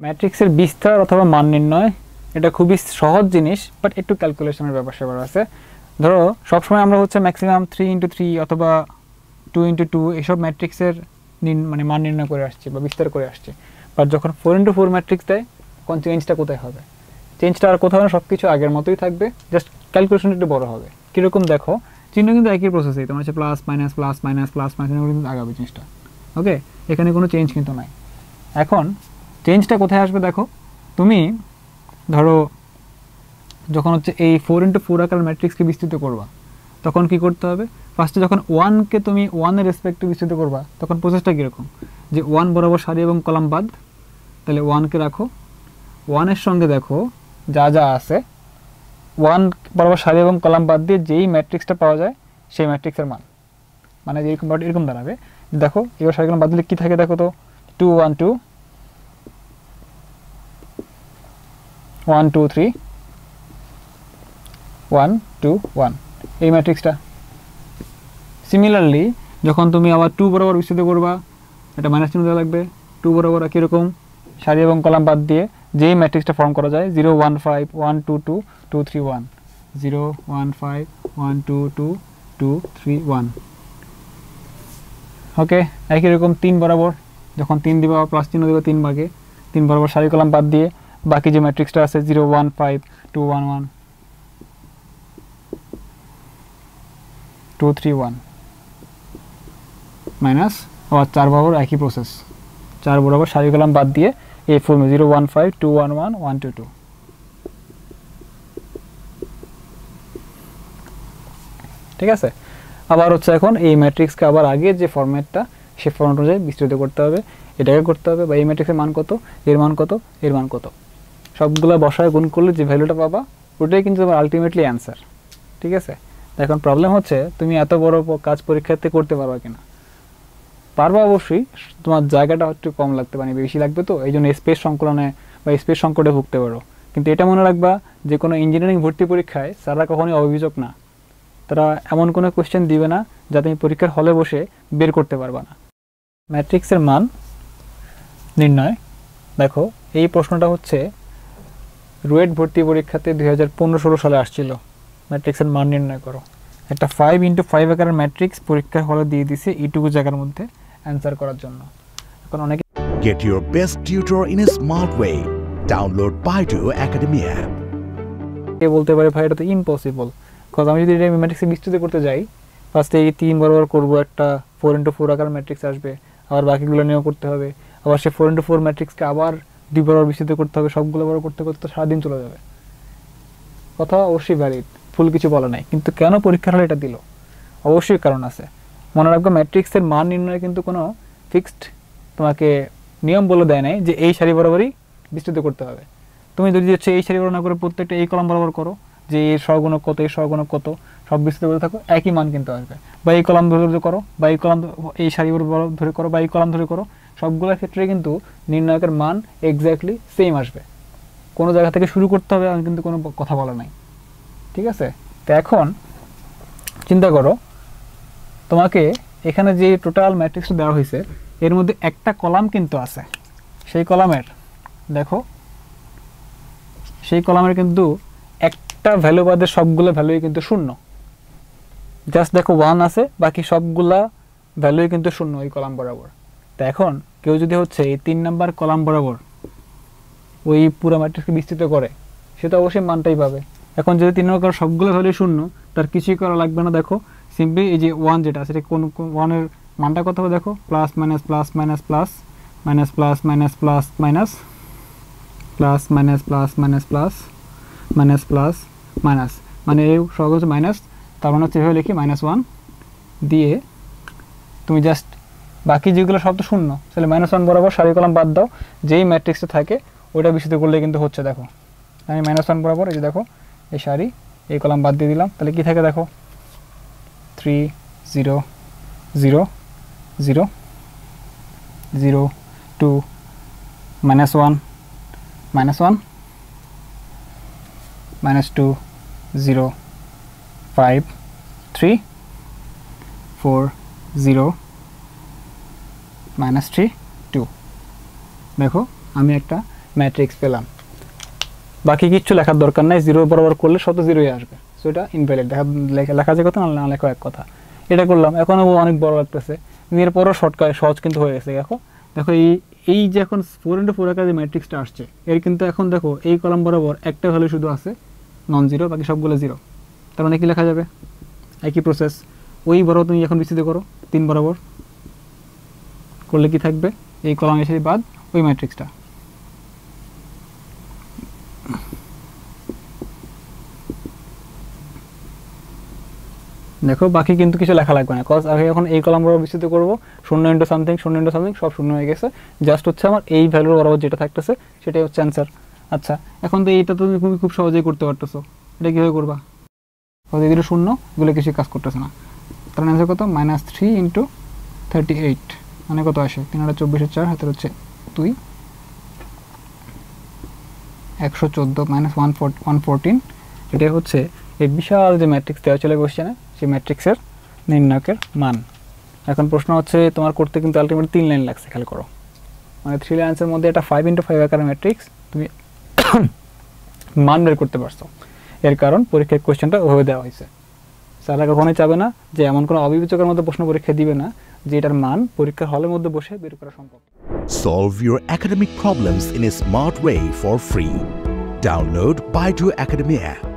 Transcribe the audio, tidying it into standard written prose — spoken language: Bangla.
ম্যাট্রিক্সের বিস্তার অথবা মান নির্ণয় এটা খুবই সহজ জিনিস, বাট একটু ক্যালকুলেশনের ব্যাপার স্যাপার আছে। ধরো সবসময় আমরা হচ্ছে ম্যাক্সিমাম 3x3 অথবা 2x2 এইসব ম্যাট্রিক্সের মানে মান নির্ণয় করে আসছি বা বিস্তার করে আসছি। বাট যখন 4x4 ম্যাট্রিক্স দেয় তখন চেঞ্জটা কোথায় হবে? চেঞ্জটা আর কোথাও না, সব কিছু আগের মতোই থাকবে, জাস্ট ক্যালকুলেশন একটু বড় হবে। কীরকম দেখো, চিহ্ন কিন্তু একই প্রসেসেই, তোমার হচ্ছে plus minus plus minus plus minus কিন্তু আগাবে জিনিসটা। ওকে, এখানে কোনো চেঞ্জ কিন্তু নাই। এখন চেঞ্জটা কোথায় আসবে দেখো, তুমি ধরো যখন হচ্ছে এই 4x4 আকার ম্যাট্রিক্সকে বিস্তৃত করবা তখন কি করতে হবে? ফার্স্টে যখন 1কে তুমি 1-এর রেসপেক্টে বিস্তৃত করবা তখন প্রসেসটা কীরকম, যে 1 বরাবর সারি এবং কলাম বাদ, তাহলে 1কে রাখো, 1-এর সঙ্গে দেখো যা যা আছে 1 বরাবর সারি এবং কলাম বাদ দিয়ে যেই ম্যাট্রিক্সটা পাওয়া যায় সেই ম্যাট্রিক্সের মান, মানে যেরকম এরকম দাঁড়াবে। দেখো এবার সারি কলাম বাদ দিলে কী থাকে দেখো তো, 2 1 2 1 2 3 1 2 1 এই ম্যাট্রিক্সটা। সিমিলারলি যখন তুমি আবার 2 বরাবর বিস্তৃত করবা, এটা মাইনাস চিহ্ন দেওয়া লাগবে, 2 বরাবর কীরকম সারি এবং কলাম বাদ দিয়ে যেই ম্যাট্রিক্সটা ফর্ম করা যায়, 0 1 5 1 2 2 2 3 1 0 1 5 1 2 2 2 3 1। ওকে, একই রকম 3 বরাবর যখন 3 দিবা প্লাস চিহ্ন দেবে 3 ভাগে, 3 বরাবর সারি কলাম বাদ দিয়ে বাকি যে ম্যাট্রিক্সটা আছে 0 1 5 2 1 1 2 3 1 মাইনাস আবার 4 বরাবর একই প্রসেস, 4 বরাবর সারি কলাম বাদ দিয়ে এই ফর্মে 0 1 5 2 1 1 1 2 2। ঠিক আছে, আবার হচ্ছে এখন এই ম্যাট্রিক্সকে আবার আগে যে ফরম্যাটটা সে ফরম্যাট অনুযায়ী বিস্তৃত করতে হবে, এটাকে করতে হবে, বা এই ম্যাট্রিক্সের মান কত, এর মান কত, এর মান কত, সবগুলো বসায় গুণ করলে যে ভ্যালুটা পাবা ওটাই কিন্তু তোমার আলটিমেটলি অ্যান্সার। ঠিক আছে, এখন প্রবলেম হচ্ছে তুমি এত বড় কাজ পরীক্ষাতে করতে পারবা কিনা। পারবা অবশ্যই, তোমার জায়গাটা একটু কম লাগতে পারে, বেশি লাগবে, তো এই জন্য স্পেস সংকলনে বা স্পেস সংকটে ভুগতে পারো। কিন্তু এটা মনে রাখবা যে কোনো ইঞ্জিনিয়ারিং ভর্তি পরীক্ষায় স্যাররা কখনোই অভিযোগ না, তারা এমন কোনো কোয়েশ্চেন দিবে না যা তুমি পরীক্ষার হলে বসে বের করতে পারবা না। ম্যাট্রিক্সের মান নির্ণয়, দেখো এই প্রশ্নটা হচ্ছে রুয়েট ভর্তি পরীক্ষাতে 2015-16 সালে আসছিল। ম্যাট্রিক্সের মান নির্ণয় করো, একটা 5x5 আকারের ম্যাট্রিক্স পরীক্ষার হলে দিয়ে দিছে এইটুকু জায়গার মধ্যে অ্যান্সার করার জন্য। এখন অনেকে Get your best tutor in a smart way. Download Baidu Academy app. বলতে পারে ভাই এটা তো ইম্পসিবল, কারণ আমি যদি এটা ম্যাট্রিক্সে বিস্তৃত করতে যাই ফার্স্টে এই 3 বরাবর করবো, একটা 4x4 আকার ম্যাট্রিক্স আসবে, আবার বাকিগুলো নিয়েও করতে হবে, আবার সে 4x4 ম্যাট্রিক্সকে আবার 2 বরাবর বিস্তৃত করতে হবে, সবগুলো বড় করতে করতে সারাদিন চলে যাবে। কথা অবশ্যই ভ্যালিড, ফুল কিছু বলা নাই, কিন্তু কেন পরীক্ষার হলে এটা দিল? অবশ্যই কারণ আছে। মনে রাখবো ম্যাট্রিক্সের মান নির্ণয়ে কিন্তু কোনো ফিক্সড তোমাকে নিয়ম বলে দেয় নাই যে এই সারি বরাবরই বিস্তৃত করতে হবে। তুমি যদি হচ্ছে এই সারি বরাবর না করে প্রত্যেকটা এই কলাম বরাবর করো, যে এর সহগুণক কত, এর সহগুণক কত, সব বিস্তৃত করতে থাকো, একই মান কিন্তু আসবে। বা এই কলাম ধরে করো, বা এই কলাম এই সারি ধরে করো, বা এই কলাম ধরে করো, সবগুলোর ক্ষেত্রে কিন্তু নির্ণায়কের মান এক্স্যাক্টলি সেম আসবে। কোনো জায়গা থেকে শুরু করতে হবে আমি কিন্তু কোনো কথা বলা নাই। ঠিক আছে, তো এখন চিন্তা করো তোমাকে এখানে যে টোটাল ম্যাট্রিক্সটা দেওয়া হয়েছে এর মধ্যে একটা কলাম কিন্তু আছে, সেই কলামের দেখো সেই কলামের কিন্তু একটা ভ্যালু বাদে সবগুলো ভ্যালুই কিন্তু শূন্য। জাস্ট দেখো 1 আছে, বাকি সবগুলা ভ্যালুই কিন্তু শূন্য ওই কলাম বরাবর। তো এখন কেউ যদি হচ্ছে এই 3 নাম্বার কলাম বরাবর ওই পুরো ম্যাট্রিক্সকে বিস্তৃত করে সে তো অবশ্যই মানটাই পাবে। এখন যদি 3 নাম্বার সবগুলো ভ্যালু শূন্য, তার কিছুই করা লাগবে না। দেখো সিম্পলি এই যে 1 যেটা সেটা কোন 1-এর মানটা কত হবে দেখো, plus minus plus minus plus minus plus minus plus minus plus minus plus minus plus minus plus minus, মানে এই সব হচ্ছে মাইনাস, তার মানে হচ্ছে এভাবে লিখি -1 দিয়ে তুমি জাস্ট বাকি যেগুলো সব তো শূন্য, তাহলে -1 বরাবর সারি কলাম বাদ দাও, যেই ম্যাট্রিক্সটা থাকে ওইটা বিস্তৃত করলে কিন্তু হচ্ছে। দেখো আমি -1 বরাবর এই যে দেখো এই সারি এই কলাম বাদ দিয়ে দিলাম, তাহলে কি থাকে দেখো 3 0 0 0 0 2 -1 -1 -2 0 5 3 4 0 -3 2। দেখো আমি একটা ম্যাট্রিক্স পেলাম। বাকি কিচ্ছু লেখার দরকার নাই, জিরো বরাবর করলে শত জিরোই আসবে, সো এটা ইনভ্যালিড, লেখা যে কথা না লেখা এক কথা। এটা করলাম, এখন অনেক বড় লাগতেছে, এরপরও সহজ কিন্তু হয়ে গেছে। দেখো এই যে এখন 4x4 আকারে যে ম্যাট্রিক্সটা আসছে, এর কিন্তু এখন দেখো এই কলাম বরাবর একটা ভ্যালু শুধু আছে নন জিরো, বাকি সবগুলো জিরো। তার মানে কি লেখা যাবে? একই প্রসেস, ওই বরাবর তুমি এখন বিস্তৃত করো, 3 বরাবর করলে কি থাকবে? এই কলাম এসে বাদ ওই ম্যাট্রিক্সটা। দেখো বাকি কিন্তু কিছু লেখা লাগবে না, কজ আগে এখন এই কলাম বরাবর বিস্তৃত করবো, 0 ইন্টু সামথিং সব শূন্য হয়ে গেছে, জাস্ট হচ্ছে আমার এই ভ্যালুর বরাবর যেটা থাকতেছে সেটাই হচ্ছে অ্যান্সার। আচ্ছা, এখন তো এইটা তুমি খুব সহজেই করতে পারতেছো, এটা কীভাবে করবা? এগুলো শূন্য, এগুলো কিছু কাজ করতেছে না, তার অ্যান্সার কত? -3 ইন্টু 38, মানে কত আসে? 324 4 হাতের হচ্ছে 2, 114 -114, এটাই হচ্ছে এই বিশাল যে ম্যাট্রিক্স দেওয়া চলে কোশ্চেনে, সেই ম্যাট্রিক্সের নির্ণায়কের মান। এখন প্রশ্ন হচ্ছে তোমার করতে কিন্তু আলটিমেটলি 3 লাইন লাগছে, খেয়াল করো, মানে 3 লাইন্সের মধ্যে একটা 5x5 আকারের ম্যাট্রিক্স তুমি মান বের করতে পারছো। এর কারণ পরীক্ষার কোশ্চেনটা ওভাবে দেওয়া হয়েছে। স্যাররা কখনোই চাবে না যে এমন কোনো অবিবেচকের মধ্যে প্রশ্ন পরীক্ষা দিবে না যে এটার মান পরীক্ষার হলের মধ্যে বসে বের করা সম্ভব। Solve your academic problems in a smart way for free. Download Baidu Academy app.